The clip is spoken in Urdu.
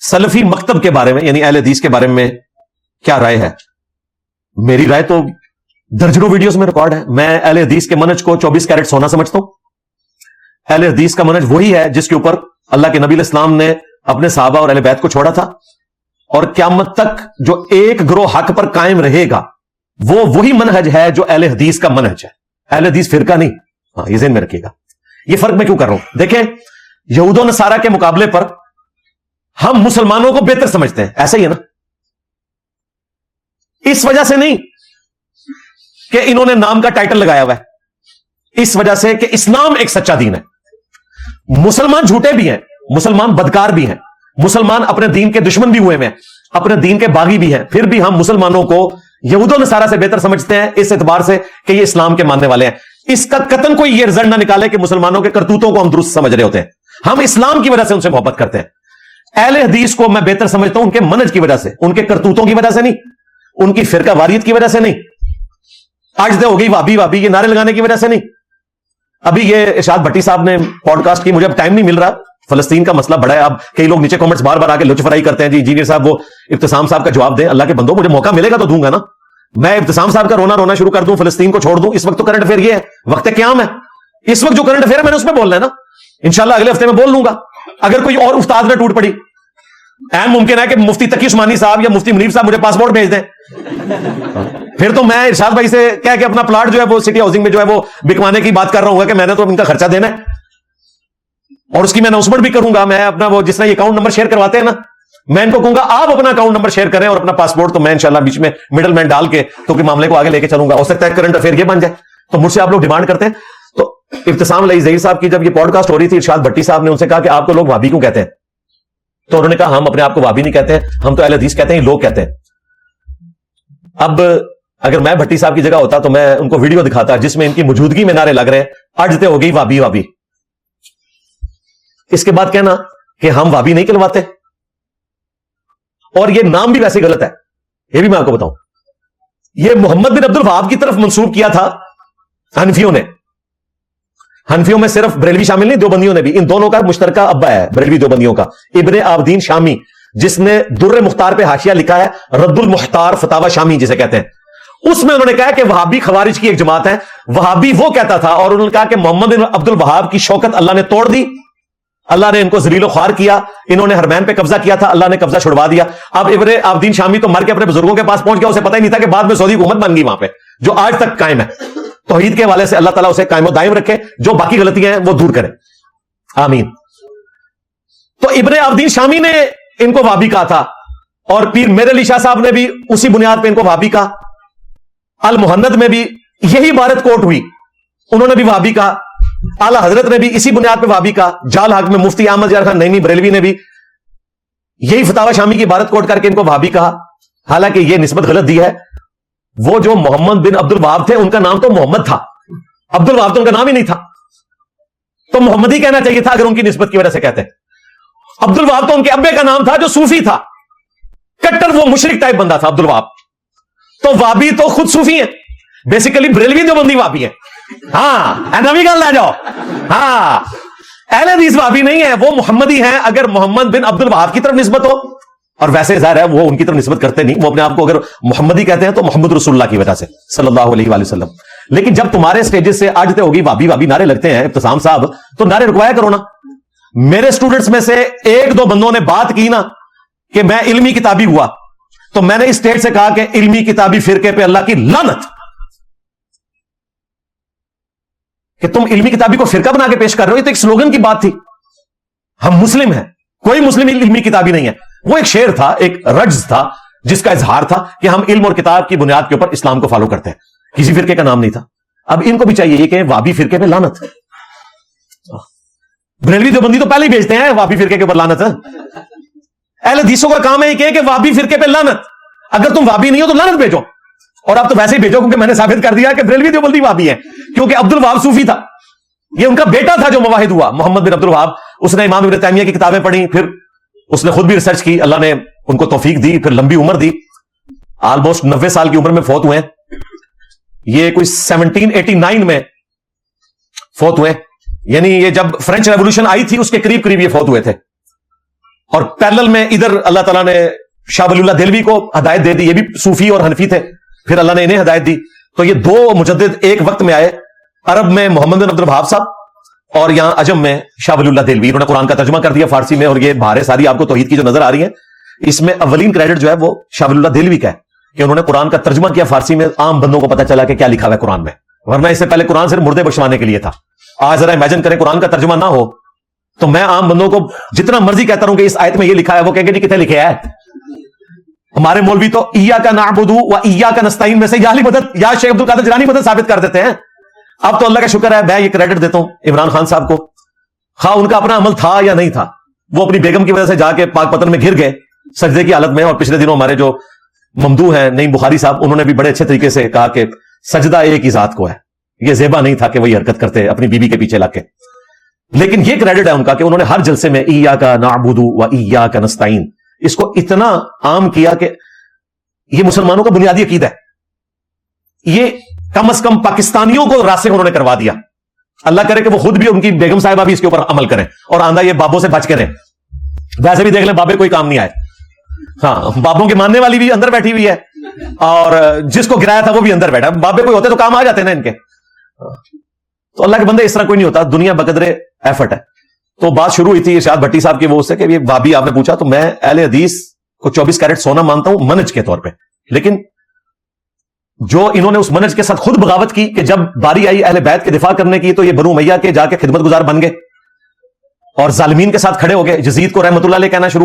سلفی مکتب کے بارے میں یعنی اہل حدیث کے بارے میں کیا رائے ہے؟ میری رائے تو درجنوں ویڈیوز میں ریکارڈ ہے. میں اہل حدیث کے منہج کو 24 کیرٹ سونا سمجھتا ہوں. اہل حدیث کا منہج وہی ہے جس کے اوپر اللہ کے نبی علیہ السلام نے اپنے صحابہ اور اہل بیت کو چھوڑا تھا, اور قیامت تک جو ایک گروہ حق پر قائم رہے گا وہ وہی منہج ہے جو اہل حدیث کا منہج ہے. اہل حدیث فرقہ نہیں. ہاں, یہ ذہن میں رکھیے گا. یہ فرق میں کیوں کر رہا ہوں؟ دیکھیں, یہود و نصارہ کے مقابلے پر ہم مسلمانوں کو بہتر سمجھتے ہیں, ایسا ہی ہے نا. اس وجہ سے نہیں کہ انہوں نے نام کا ٹائٹل لگایا ہوا ہے, اس وجہ سے کہ اسلام ایک سچا دین ہے. مسلمان جھوٹے بھی ہیں, مسلمان بدکار بھی ہیں, مسلمان اپنے دین کے دشمن بھی ہوئے ہیں, اپنے دین کے باغی بھی ہیں, پھر بھی ہم مسلمانوں کو یہود و نصارہ سے بہتر سمجھتے ہیں اس اعتبار سے کہ یہ اسلام کے ماننے والے ہیں. اس کا قطعاً کوئی یہ رزلٹ نہ نکالے کہ مسلمانوں کے کرتوتوں کو ہم درست سمجھ رہے ہوتے ہیں. ہم اسلام کی وجہ سے ان سے محبت کرتے ہیں. اہل حدیث کو میں بہتر سمجھتا ہوں ان کے منہج کی وجہ سے, ان کے کرتوتوں کی وجہ سے نہیں, ان کی فرقہ واریت کی وجہ سے نہیں, آج دے ہو گئی وابی وابی یہ نعرے لگانے کی وجہ سے نہیں. ابھی یہ ارشاد بھٹی صاحب نے پوڈ کاسٹ کی, مجھے اب ٹائم نہیں مل رہا, فلسطین کا مسئلہ بڑا ہے. اب کئی لوگ نیچے کامنٹس بار بار آ کے لچ فرائی کرتے ہیں, جی انجینئر صاحب وہ ابتسام صاحب کا جواب دیں. اللہ کے بندوں, مجھے موقع ملے گا تو دوں گا نا. میں ابتسام صاحب کا رونا شروع کر دوں, فلسطین کو چھوڑ دوں؟ اس وقت تو کرنٹ افیئر یہ ہے, وقت قیام ہے. اس وقت جو کرنٹ افیئر ہے میں نے اس میں بولنا ہے نا. انشاءاللہ اگلے ہفتے میں بول لوں گا. اگر کوئی اور استاد میں ٹوٹ پڑی, اہم ممکن ہے کہ مفتی تقی عثمانی صاحب یا مفتی منیب صاحب مجھے پاسپورٹ بھیج دیں, پھر تو میں ارشاد بھائی سے کہہ کے اپنا پلاٹ جو ہے وہ سٹی ہاؤسنگ میں جو ہے وہ بکوانے کی بات کر رہا ہوں کہ میں نے تو ان کا خرچہ دینا ہے, اور اس کی میں اناؤنسمنٹ بھی کروں گا. میں اپنا وہ جس طرح یہ اکاؤنٹ نمبر شیئر کرواتے ہیں نا, میں ان کو کہوں گا آپ اپنا اکاؤنٹ نمبر شیئر کریں اور اپنا پاسپورٹ, تو میں انشاءاللہ بیچ میں مڈل مین ڈال کے تو کہ معاملے کو آگے لے کے چلوں گا. ہو سکتا ہے کرنٹ افیئر یہ بن جائے. تو مجھ سے آپ لوگ ڈیمانڈ کرتے ہیں. تو ابتسام علی ظہیر صاحب کی جب یہ پوڈ کاسٹ ہو رہی تھی, ارشاد بھٹی صاحب نے ان سے کہا کہ آپ کو لوگ وہابی کیوں کہتے ہیں؟ تو انہوں نے کہا ہم اپنے آپ کو وہابی نہیں کہتے ہیں, ہم تو اہل حدیث کہتے ہیں, یہ لوگ کہتے ہیں. اب اگر میں بھٹی صاحب کی جگہ ہوتا تو میں ان کو ویڈیو دکھاتا جس میں ان کی موجودگی میں نعرے لگ رہے ہیں, اجتے ہو گئی وابی وابی. اس کے بعد کہنا کہ ہم وابی نہیں کہلواتے. اور یہ نام بھی ویسے غلط ہے, یہ بھی میں آپ کو بتاؤں. یہ محمد بن عبد الوہاب کی طرف منسوب کیا تھا حنفیوں نے. حنفیوں میں صرف بریلوی شامل نہیں, دیوبندیوں نے بھی. ان دونوں کا مشترکہ ابا ہے بریلوی دیوبندیوں کا, ابن عابدین شامی, جس نے در مختار پہ حاشیہ لکھا ہے, رد المختار فتاوی شامی جسے کہتے ہیں. اس میں انہوں نے کہا کہ وہابی خوارج کی ایک جماعت ہے. وہابی وہ کہتا تھا, اور انہوں نے کہا کہ محمد بن عبد الوہاب کی شوکت اللہ نے توڑ دی, اللہ نے ان کو ذلیل و خوار کیا. انہوں نے حرمین پہ قبضہ کیا تھا, اللہ نے قبضہ چھڑوا دیا. اب ابن عابدین شامی تو مر کے اپنے بزرگوں کے پاس پہنچ گیا, اسے پتہ ہی نہیں تھا کہ بعد میں سعودی حکومت بن گئی وہاں پہ, جو آج تک قائم ہے. توحید کے حوالے سے اللہ تعالیٰ اسے قائم و دائم رکھے, جو باقی غلطیاں ہیں وہ دور کرے, آمین. تو ابن عابدین شامی نے ان کو وہابی کہا تھا, اور پیر میرے علی شاہ صاحب نے بھی اسی بنیاد پہ ان کو وہابی کہا. المحند میں بھی یہی عبارت کوٹ ہوئی, انہوں نے بھی وہابی کہا. اعلی حضرت نے بھی اسی بنیاد پہ وہابی کہا. جال حق میں مفتی احمد یار خان نعیمی بریلوی نے بھی یہی فتاوی شامی کی عبارت کوٹ کر کے ان کو وہابی کہا. حالانکہ یہ نسبت غلط دی ہے. وہ جو محمد بن عبد الوہاب تھے ان کا نام تو محمد تھا, عبد الوہاب تو ان کا نام ہی نہیں تھا, تو محمد ہی کہنا چاہیے تھا اگر ان کی نسبت کی وجہ سے کہتے ہیں. عبد الوہاب تو ان کے ابے کا نام تھا جو صوفی تھا, کٹر وہ مشرک ٹائپ بندہ تھا عبد الوہاب. تو وابی تو خود صوفی ہیں, بیسیکلی بریلوی دیوبندی وابی ہیں. ہاں نوی گل لے جاؤ. ہاں اہل حدیث وابی نہیں ہے, وہ محمدی ہیں اگر محمد بن عبد الوہاب کی طرف نسبت ہو. اور ویسے ظاہر ہے وہ ان کی طرف نسبت کرتے نہیں, وہ اپنے آپ کو اگر محمدی کہتے ہیں تو محمد رسول اللہ کی وجہ سے صلی اللہ علیہ وآلہ وسلم. لیکن جب تمہارے سٹیجز سے آجتے ہوگی وابی وابی نعرے لگتے ہیں ابتسام صاحب, تو نعرے رکوایا کرو نا. میرے سٹوڈنٹس میں سے ایک دو بندوں نے بات کی نا کہ میں علمی کتابی ہوا, تو میں نے اس اسٹیج سے کہا کہ علمی کتابی فرقے پہ اللہ کی لعنت, کہ تم علمی کتابی کو فرقہ بنا کے پیش کر رہے ہو. یہ تو ایک سلوگن کی بات تھی, ہم مسلم ہیں, کوئی مسلم علمی کتابی نہیں ہے. وہ ایک شعر تھا, ایک رجز تھا, جس کا اظہار تھا کہ ہم علم اور کتاب کی بنیاد کے اوپر اسلام کو فالو کرتے ہیں, کسی فرقے کا نام نہیں تھا. اب ان کو بھی چاہیے کہ وابی فرقے پہ لعنت. بریلوی دیوبندی تو پہلے ہی بھیجتے ہیں وابی فرقے کے اوپر لعنت. اہل حدیثوں کا کام ہے کہ وابی فرقے پہ لعنت. اگر تم وابی نہیں ہو تو لعنت بھیجو, اور آپ تو ویسے ہی بھیجو, کیونکہ میں نے ثابت کر دیا کہ بریلوی دیوبندی وابی ہے, کیونکہ عبد الوہاب صوفی تھا. یہ ان کا بیٹا تھا جو مواحد ہوا, محمد بن عبد الوہاب. اس نے امام ابن تیمیہ کی کتابیں پڑھی, پھر اس نے خود بھی ریسرچ کی, اللہ نے ان کو توفیق دی, پھر لمبی عمر دی. آلموسٹ 90 سال کی عمر میں فوت ہوئے. یہ کوئی 1789 میں فوت ہوئے, یعنی یہ جب فرینچ ریولوشن آئی تھی اس کے قریب قریب یہ فوت ہوئے تھے. اور پیرلل میں ادھر اللہ تعالیٰ نے شاہ ولی اللہ دہلوی کو ہدایت دے دی، یہ بھی صوفی اور حنفی تھے، پھر اللہ نے انہیں ہدایت دی. تو یہ دو مجدد ایک وقت میں آئے، عرب میں محمد بن عبد الوہاب صاحب اور یہاں عجم میں شاہ ولی اللہ دہلوی. انہوں نے قرآن کا ترجمہ کر دیا فارسی میں، اور یہ بہاریں ساری آپ کو توحید کی جو نظر آ رہی ہیں، اس میں اولین کریڈٹ جو ہے وہ شاہ ولی اللہ دہلوی کا ہے کہ انہوں نے قرآن کا ترجمہ کیا فارسی میں. عام بندوں کو پتہ چلا کہ کیا لکھا ہوا ہے قرآن میں، ورنہ اس سے پہلے قرآن صرف مردے بخشوانے کے لیے تھا. آج ذرا امیجن کریں قرآن کا ترجمہ نہ ہو تو میں عام بندوں کو جتنا مرضی کہتا ہوں کہ اس آیت میں یہ لکھا ہے، وہ کہیں گے جی کتنے لکھے ہے. ہمارے مولوی تو ایاک نعبد و ایاک نستعین میں سے یا علی مدد یا شیخ عبد القادر جیلانی مدد ثابت کر دیتے ہیں. اب تو اللہ کا شکر ہے، میں یہ کریڈٹ دیتا ہوں عمران خان صاحب کو، خواہ ان کا اپنا عمل تھا یا نہیں تھا، وہ اپنی بیگم کی وجہ سے جا کے پاک پتن میں گر گئے سجدے کی حالت میں. اور پچھلے دنوں ہمارے جو ممدوح ہیں نعیم بخاری صاحب، انہوں نے بھی بڑے اچھے طریقے سے کہا کہ سجدہ ایک ہی ذات کو ہے، یہ زیبا نہیں تھا کہ وہی حرکت کرتے اپنی بیوی کے پیچھے لگ کے. لیکن یہ کریڈٹ ہے ان کا کہ انہوں نے ہر جلسے میں ایاک نعبد و ایاک نستعین اس کو اتنا عام کیا کہ یہ مسلمانوں کا بنیادی عقیدہ ہے. یہ کم از کم پاکستانیوں کو راسخ انہوں نے کروا دیا. اللہ کرے کہ وہ خود بھی ان کی بیگم صاحبہ بھی اس کے اوپر عمل کریں، اور آندہ یہ بابوں سے بچ کے رہیں. ویسے بھی دیکھ لیں بابے کوئی کام نہیں آئے. ہاں، بابوں کے ماننے والی بھی اندر بیٹھی ہوئی ہے، اور جس کو گرایا تھا وہ بھی اندر بیٹھا. بابے کوئی ہوتے تو کام آ جاتے نا ان کے. تو اللہ کے بندے اس طرح کوئی نہیں ہوتا، دنیا بقدر ایفرٹ ہے. تو بات شروع ہوئی تھی ارشاد بھٹی صاحب کی وہ اس سے کہ یہ وہابی آپ نے پوچھا، تو میں اہل حدیث کو 24 کیرٹ سونا مانتا ہوں منج کے طور پہ، لیکن جو انہوں نے اس منج کے ساتھ خود بغاوت کی کہ جب باری آئی اہل بیت کے دفاع کرنے کی تو یہ بنو امیہ کے جا کے خدمت گزار بن گئے اور ظالمین کے ساتھ کھڑے ہو گئے. یزید کو رحمت اللہ علیہ کہنا شروع